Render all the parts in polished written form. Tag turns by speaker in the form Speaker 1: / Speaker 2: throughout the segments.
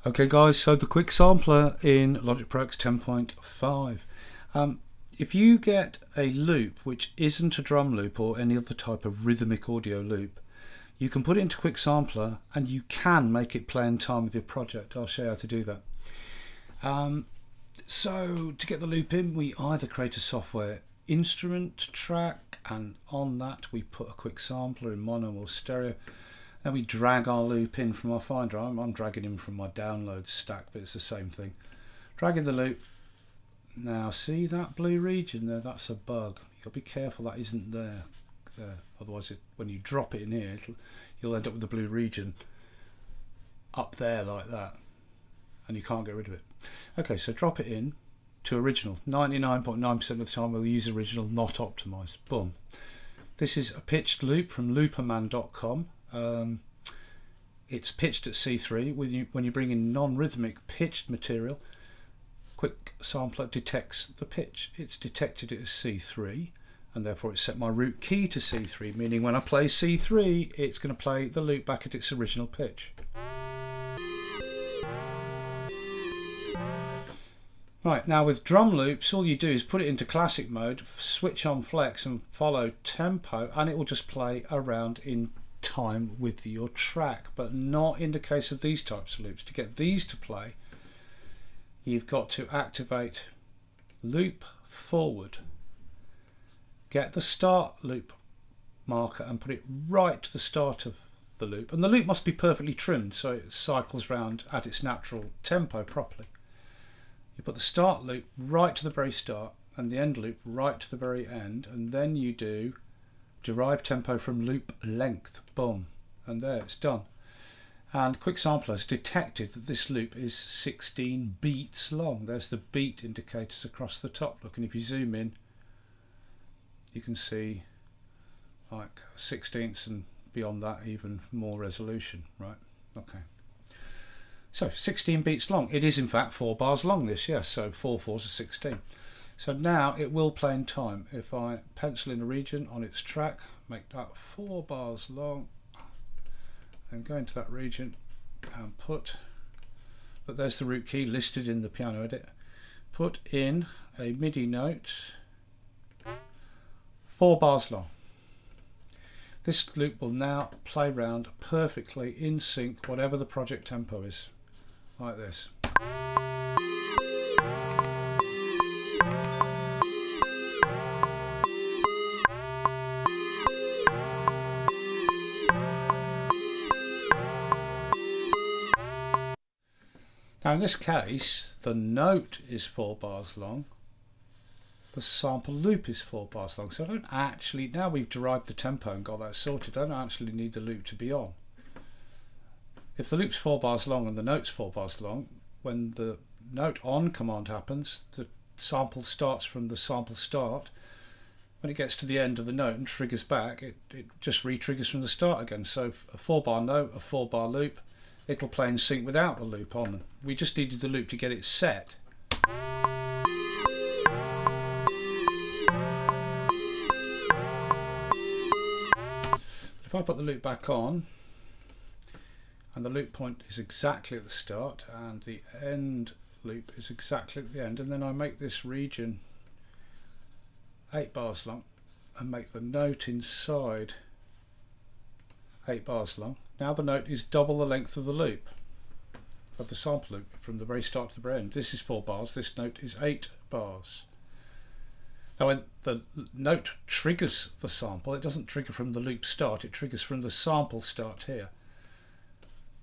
Speaker 1: Okay guys, so the quick sampler in Logic Pro X 10.5. If you get a loop which isn't a drum loop or any other type of rhythmic audio loop, you can put it into Quick Sampler and you can make it play in time with your project. I'll show you how to do that. So to get the loop in, we either create a software instrument track, and on that we put a quick sampler in mono or stereo. Then we drag our loop in from our Finder. I'm dragging in from my downloads stack, but it's the same thing. Dragging the loop. Now see that blue region there? That's a bug. You've got to be careful that isn't there. Otherwise, when you drop it in here, you'll end up with the blue region up there like that, and you can't get rid of it. Okay, so drop it in to original. 99.9% of the time we'll use original, not optimized. Boom. This is a pitched loop from looperman.com. It's pitched at C3. When you bring in non-rhythmic pitched material, Quick Sampler detects the pitch. It's detected it as C3, and therefore it's set my root key to C3, meaning when I play C3 it's going to play the loop back at its original pitch. Right, now with drum loops, all you do is put it into classic mode, switch on flex and follow tempo, and it will just play around in time with your track, but not in the case of these types of loops. To get these to play, you've got to activate loop forward, get the start loop marker and put it right to the start of the loop, and the loop must be perfectly trimmed so it cycles round at its natural tempo properly. You put the start loop right to the very start and the end loop right to the very end, and then you do derive tempo from loop length. Boom, and there it's done. And Quick Sampler has detected that this loop is 16 beats long. There's the beat indicators across the top. Look, and if you zoom in, you can see like 16ths and beyond that, even more resolution. Right, okay. So 16 beats long. It is in fact 4 bars long, this, yes, so 4 4s are 16. So now it will play in time. If I pencil in a region on its track, make that 4 bars long, and go into that region and put, but there's the root key listed in the piano edit, put in a MIDI note 4 bars long. This loop will now play round perfectly in sync, whatever the project tempo is, like this. Now in this case, the note is 4 bars long, the sample loop is 4 bars long, so I don't actually, now we've derived the tempo and got that sorted, I don't actually need the loop to be on. If the loop's 4 bars long and the note's 4 bars long, when the note on command happens, the sample starts from the sample start. When it gets to the end of the note and triggers back, it just re-triggers from the start again. So a 4 bar note, a 4 bar loop, it'll play in sync without the loop on. We just needed the loop to get it set. If I put the loop back on, and the loop point is exactly at the start and the end loop is exactly at the end, and then I make this region 8 bars long and make the note inside 8 bars long. Now the note is double the length of the loop, of the sample loop, from the very start to the very end. This is 4 bars, this note is 8 bars. Now when the note triggers the sample, it doesn't trigger from the loop start, it triggers from the sample start here.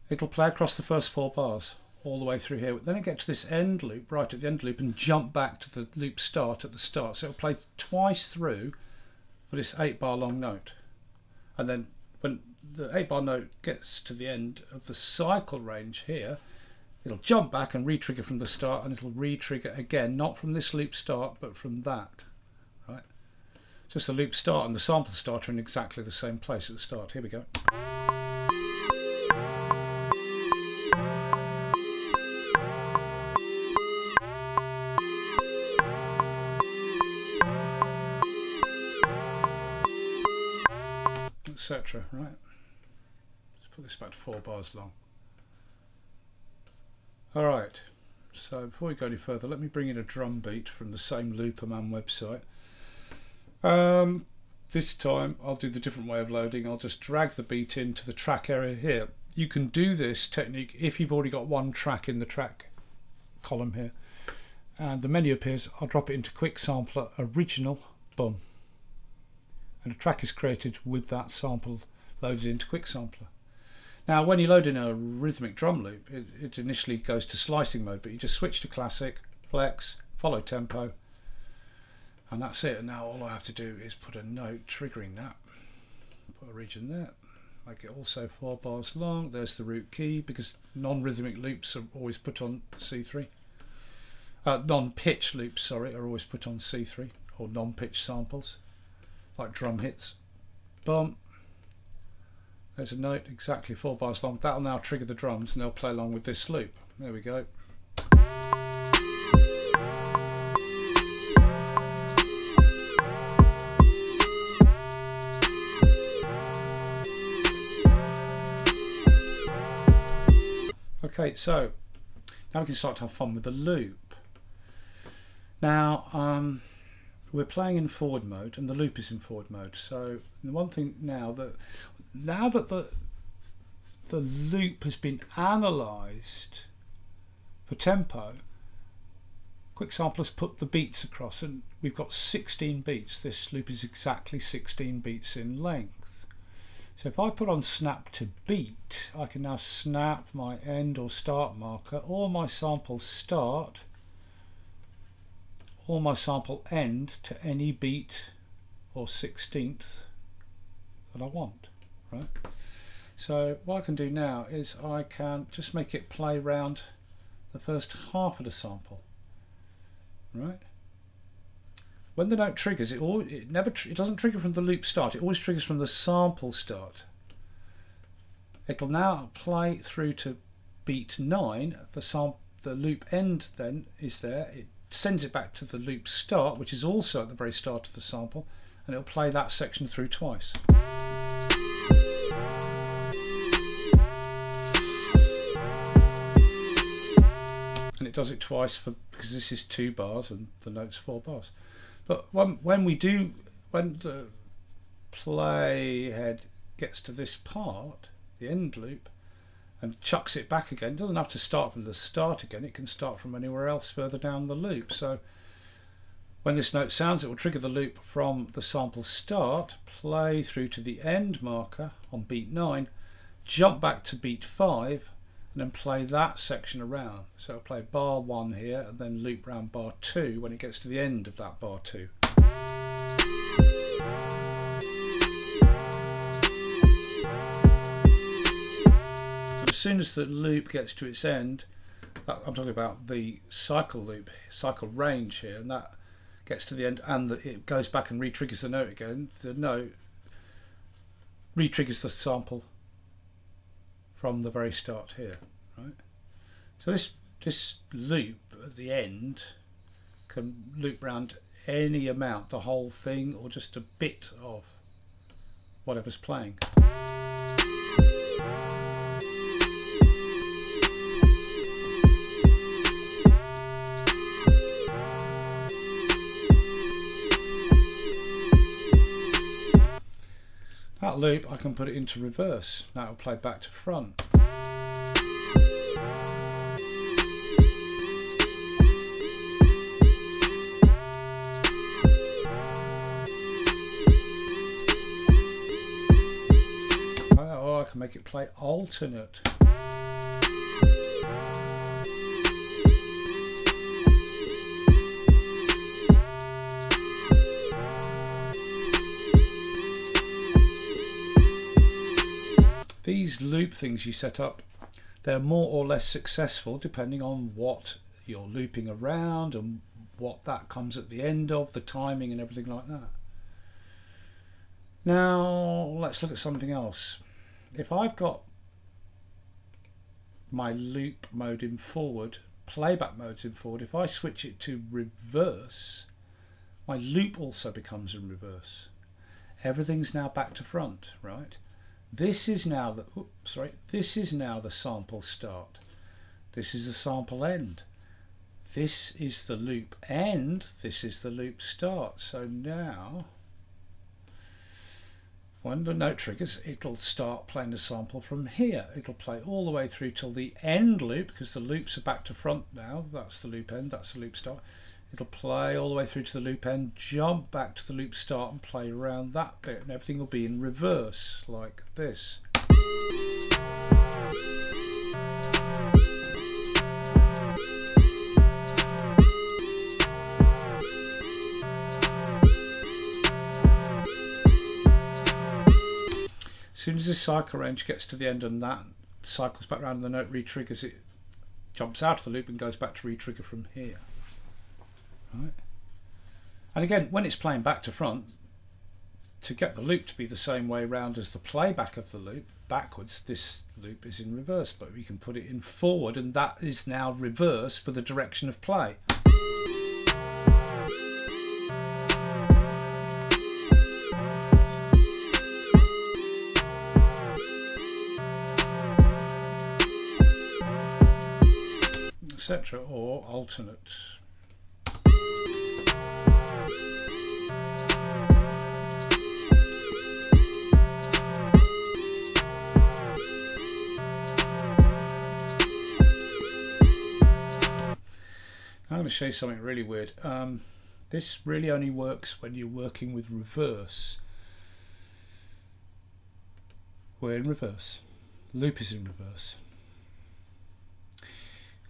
Speaker 1: It'll play across the first 4 bars all the way through here. Then it gets to this end loop, right at the end loop, and jump back to the loop start at the start. So it'll play twice through for this 8 bar long note. And then when the 8 bar note gets to the end of the cycle range here, it'll jump back and re-trigger from the start, and it'll re-trigger again, not from this loop start, but from that. Right? Just the loop start and the sample start are in exactly the same place at the start. Here we go. Etc. Right? Let's put this back to 4 bars long. Alright, so before we go any further, let me bring in a drum beat from the same Looperman website. This time I'll do the different way of loading. I'll just drag the beat into the track area here. You can do this technique if you've already got one track in the track column here. And the menu appears. I'll drop it into Quick Sampler Original, boom. And a track is created with that sample loaded into Quick Sampler. Now when you load in a rhythmic drum loop, it initially goes to slicing mode, but you just switch to classic, flex, follow tempo, and that's it. And now all I have to do is put a note triggering that. Put a region there, make it also 4 bars long. There's the root key, because non-rhythmic loops are always put on C3. Non-pitch loops, sorry, are always put on C3, or non-pitch samples, like drum hits. Boom. There's a note exactly 4 bars long. That'll now trigger the drums and they'll play along with this loop. There we go. Okay, so now we can start to have fun with the loop. Now, we're playing in forward mode and the loop is in forward mode. So the one thing now that the loop has been analysed for tempo, Quick Sampler's put the beats across, and we've got 16 beats. This loop is exactly 16 beats in length. So if I put on snap to beat, I can now snap my end or start marker, or my sample start, or my sample end to any beat or 16th that I want, right? So what I can do now is I can just make it play round the first half of the sample, right? When the note triggers, it doesn't trigger from the loop start. It always triggers from the sample start. It'll now play through to beat 9. The loop end then is there. It sends it back to the loop start, which is also at the very start of the sample, and it'll play that section through twice. And it does it twice because this is 2 bars and the note's 4 bars. But when the playhead gets to this part, the end loop, and chucks it back again, it doesn't have to start from the start again, it can start from anywhere else further down the loop. So when this note sounds, it will trigger the loop from the sample start, play through to the end marker on beat 9, jump back to beat 5, and then play that section around. So it'll play bar 1 here and then loop round bar 2 when it gets to the end of that bar 2. And as soon as the loop gets to its end, I'm talking about the cycle loop, cycle range here, and that gets to the end and it goes back and re-triggers the note again. The note re-triggers the sample from the very start here, right? So this loop at the end can loop round any amount, the whole thing, or just a bit of whatever's playing. That loop, I can put it into reverse. Now it'll play back to front. Or I can make it play alternate. These loop things you set up, they're more or less successful depending on what you're looping around and what that comes at the end of, the timing and everything like that. Now let's look at something else. If I've got my loop mode in forward, playback modes in forward, if I switch it to reverse, my loop also becomes in reverse. Everything's now back to front, right? This is now the this is now the sample start. This is the sample end. This is the loop end. This is the loop start. So now, when the note triggers, it'll start playing the sample from here. It'll play all the way through till the end loop, because the loops are back to front now. That's the loop end, that's the loop start. It'll play all the way through to the loop end, jump back to the loop start and play around that bit, and everything will be in reverse like this. As soon as this cycle range gets to the end and that cycles back around and the note re-triggers, it jumps out of the loop and goes back to re-trigger from here. Right. And again, when it's playing back to front, to get the loop to be the same way round as the playback of the loop, backwards, this loop is in reverse, but we can put it in forward, and that is now reverse for the direction of play. Etc. or alternate. I'm going to show you something really weird. This really only works when you're working with reverse. We're in reverse. Loop is in reverse.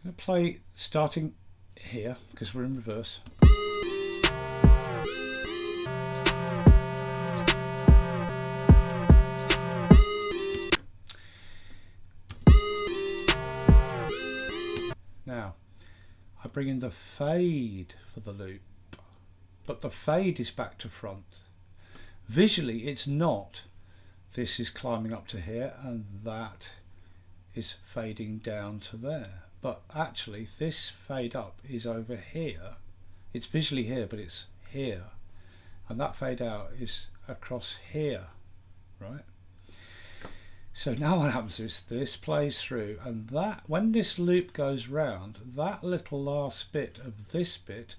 Speaker 1: I'm going to play starting here because we're in reverse. Now I bring in the fade for the loop, but the fade is back to front. Visually it's not. This is climbing up to here and that is fading down to there. But actually this fade up is over here. It's visually here, but it's here. And that fade out is across here, right? So now what happens is this plays through, and that when this loop goes round, that little last bit of this bit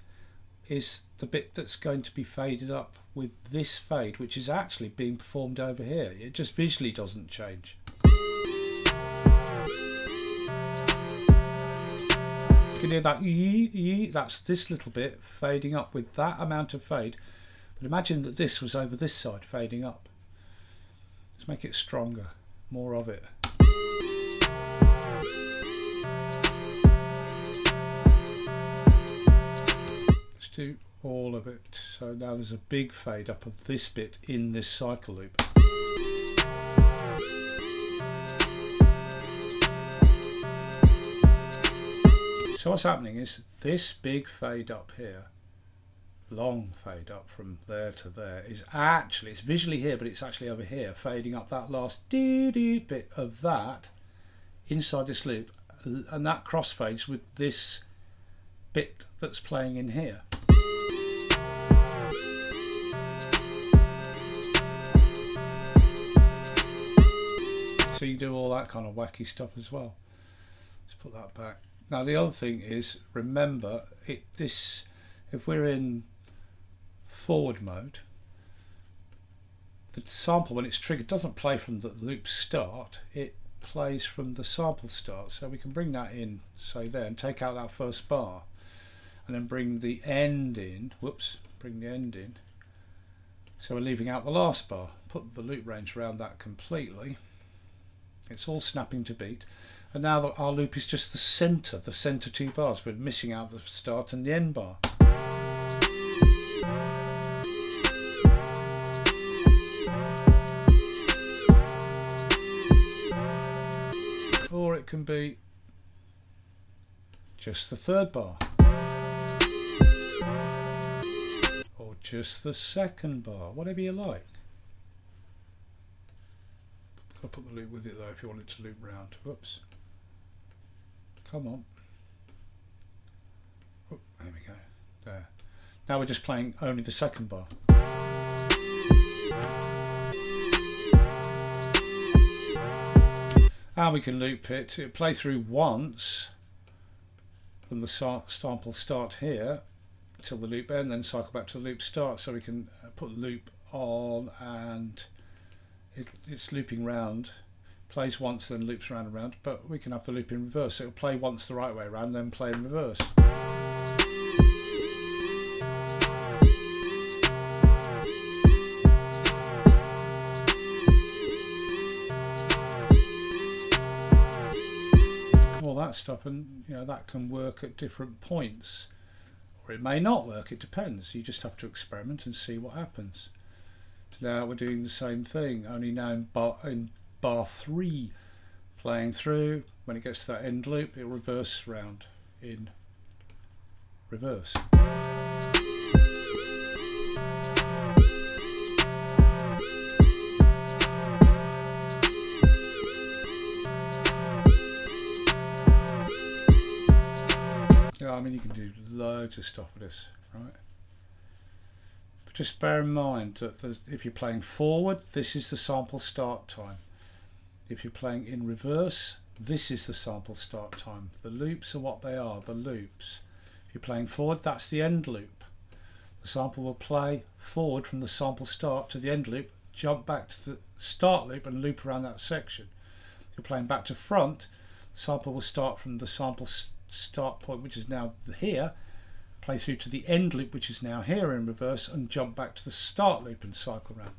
Speaker 1: is the bit that's going to be faded up with this fade, which is actually being performed over here. It just visually doesn't change. You can hear that, that's this little bit fading up with that amount of fade, but imagine that this was over this side fading up. Let's make it stronger, more of it. Let's do all of it. So now there's a big fade up of this bit in this cycle loop. So what's happening is this big fade up here, long fade up from there to there, is actually, it's visually here, but it's actually over here, fading up that last doo-doo bit of that inside this loop, and that crossfades with this bit that's playing in here. So you do all that kind of wacky stuff as well. Let's put that back. Now the other thing is, remember, if we're in forward mode, the sample when it's triggered doesn't play from the loop start, it plays from the sample start. So we can bring that in, say there, and take out that first bar, and then bring the end in, whoops, bring the end in. So we're leaving out the last bar, put the loop range around that completely. It's all snapping to beat. And now our loop is just the center two bars. We're missing out the start and the end bar. Or it can be just the third bar. Or just the second bar, whatever you like. I'll put the loop with it though if you want it to loop round. Whoops. Come on. Oh, there we go. There. Now we're just playing only the second bar. And we can loop it. It'll play through once from the sample start here till the loop end, then cycle back to the loop start, so we can put the loop on and it's looping round, plays once then loops round and round, but we can have the loop in reverse, so it'll play once the right way around then play in reverse. All that stuff, and you know, that can work at different points, or it may not work, it depends. You just have to experiment and see what happens. Now we're doing the same thing, only now in bar 3, playing through. When it gets to that end loop, it'll reverse round in reverse. I mean, you can do loads of stuff with this, right? But just bear in mind that if you're playing forward, this is the sample start time. If you're playing in reverse, this is the sample start time. The loops are what they are, the loops. If you're playing forward, that's the end loop. The sample will play forward from the sample start to the end loop, jump back to the start loop and loop around that section. If you're playing back to front, the sample will start from the sample start point, which is now here, play through to the end loop, which is now here in reverse, and jump back to the start loop and cycle around.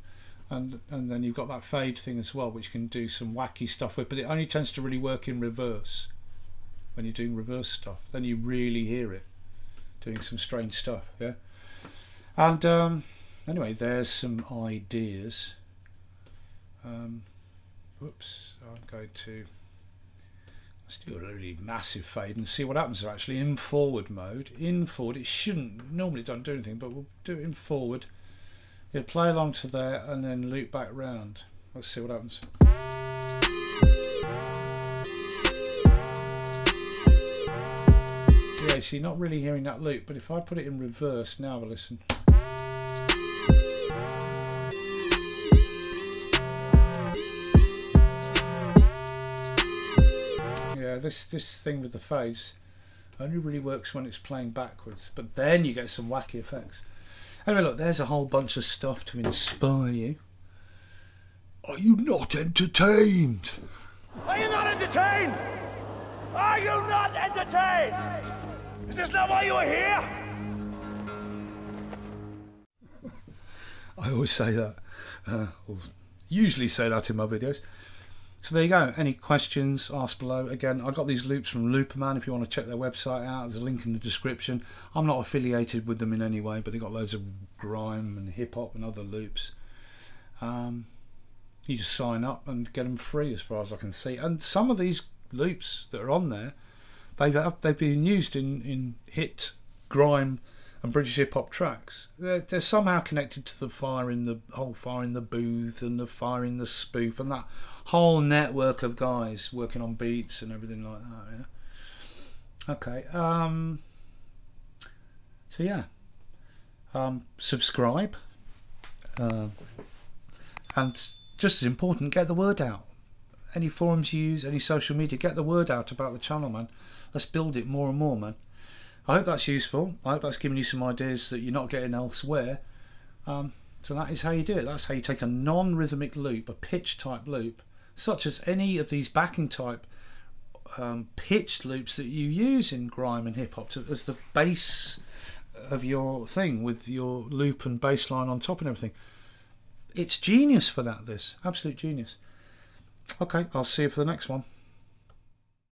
Speaker 1: And then you've got that fade thing as well, which you can do some wacky stuff with, but it only tends to really work in reverse. When you're doing reverse stuff, then you really hear it doing some strange stuff. Yeah. And anyway, there's some ideas. Whoops, I'm going to let's do a really massive fade and see what happens. So actually in forward mode, in forward, it shouldn't, normally don't do anything, but we'll do it in forward. It'll play along to there and then loop back round. Let's see what happens. Yeah, see, not really hearing that loop, but if I put it in reverse, now we'll listen. Yeah, this thing with the fades only really works when it's playing backwards, but then you get some wacky effects. Anyway, look, there's a whole bunch of stuff to inspire you. Are you not entertained?
Speaker 2: Are you not entertained? Are you not entertained? Is this not why you are here?
Speaker 1: I always say that, or usually say that in my videos. So there you go. Any questions, ask below. Again, I got these loops from Looperman. If you want to check their website out, there's a link in the description. I'm not affiliated with them in any way, but they've got loads of grime and hip hop and other loops. You just sign up and get them free as far as I can see. And some of these loops that are on there, they've been used in hit grime and British hip hop tracks. They're somehow connected to the Fire in the Booth and the Fire in the Spoof and that whole network of guys working on beats and everything like that. Yeah. Okay. So yeah. Subscribe. And just as important, get the word out. Any forums you use, any social media, get the word out about the channel, man. Let's build it more and more, man. I hope that's useful. I hope that's giving you some ideas that you're not getting elsewhere. So that is how you do it. That's how you take a non-rhythmic loop, a pitch type loop, such as any of these backing type pitched loops that you use in grime and hip hop as the base of your thing, with your loop and bass line on top and everything. It's genius for that, this. Absolute genius. Okay, I'll see you for the next one.